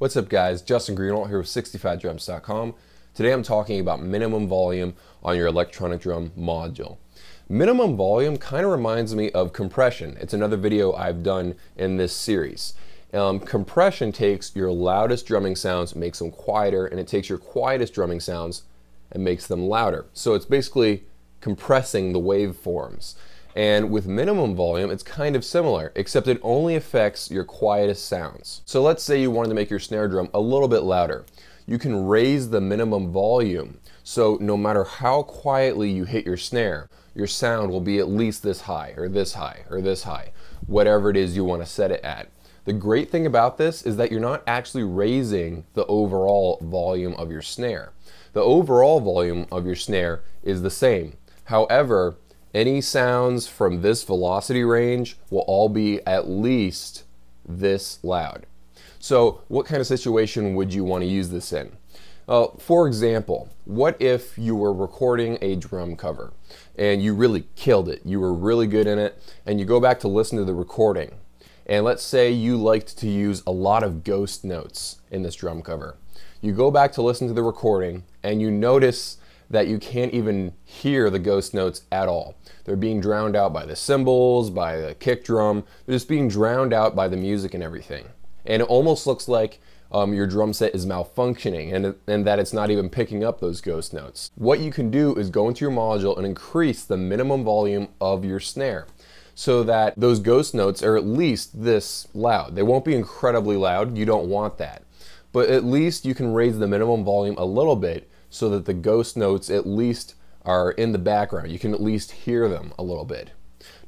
What's up guys, Justin Greenwald here with 65drums.com. Today I'm talking about minimum volume on your electronic drum module. Minimum volume kind of reminds me of compression. It's another video I've done in this series. Compression takes your loudest drumming sounds, makes them quieter, and it takes your quietest drumming sounds and makes them louder. So it's basically compressing the waveforms. And with minimum volume, it's kind of similar, except it only affects your quietest sounds. So let's say you wanted to make your snare drum a little bit louder. You can raise the minimum volume, so no matter how quietly you hit your snare, your sound will be at least this high, or this high, or this high, whatever it is you want to set it at. The great thing about this is that you're not actually raising the overall volume of your snare. The overall volume of your snare is the same. However, any sounds from this velocity range will all be at least this loud. So what kind of situation would you want to use this in? For example, what if you were recording a drum cover and you really killed it, you were really good in it, and you go back to listen to the recording, and let's say you liked to use a lot of ghost notes in this drum cover. You go back to listen to the recording and you notice that you can't even hear the ghost notes at all. They're being drowned out by the cymbals, by the kick drum. They're just being drowned out by the music and everything. And it almost looks like your drum set is malfunctioning and that it's not even picking up those ghost notes. What you can do is go into your module and increase the minimum volume of your snare so that those ghost notes are at least this loud. They won't be incredibly loud, you don't want that. But at least you can raise the minimum volume a little bit so that the ghost notes at least are in the background. You can at least hear them a little bit.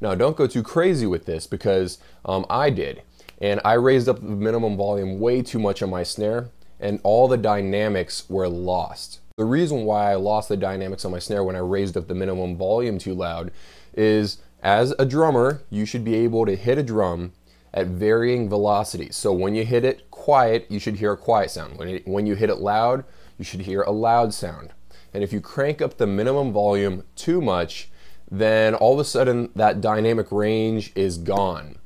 Now don't go too crazy with this because I did. And I raised up the minimum volume way too much on my snare and all the dynamics were lost. The reason why I lost the dynamics on my snare when I raised up the minimum volume too loud is as a drummer, you should be able to hit a drum at varying velocities. So when you hit it quiet, you should hear a quiet sound. When you hit it loud, you should hear a loud sound. And if you crank up the minimum volume too much, then all of a sudden that dynamic range is gone.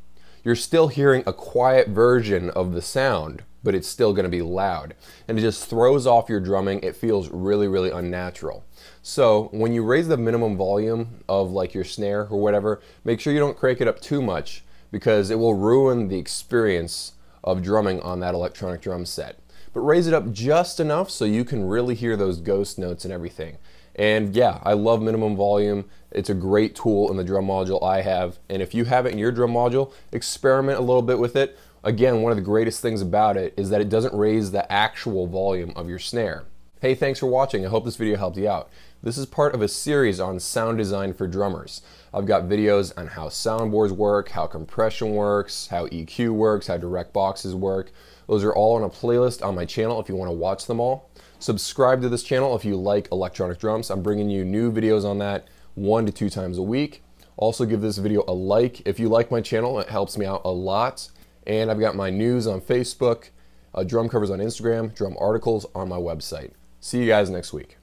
You're still hearing a quiet version of the sound, but it's still going to be loud. And it just throws off your drumming. It feels really, really unnatural. So when you raise the minimum volume of like your snare or whatever, make sure you don't crank it up too much because it will ruin the experience of drumming on that electronic drum set. But raise it up just enough so you can really hear those ghost notes and everything. And yeah, I love minimum volume. It's a great tool in the drum module I have. And if you have it in your drum module, experiment a little bit with it. Again, one of the greatest things about it is that it doesn't raise the actual volume of your snare. Hey, thanks for watching. I hope this video helped you out. This is part of a series on sound design for drummers. I've got videos on how soundboards work, how compression works, how EQ works, how direct boxes work. Those are all on a playlist on my channel if you want to watch them all. Subscribe to this channel if you like electronic drums. I'm bringing you new videos on that 1 to 2 times a week. Also give this video a like. If you like my channel, it helps me out a lot. And I've got my news on Facebook, drum covers on Instagram, drum articles on my website. See you guys next week.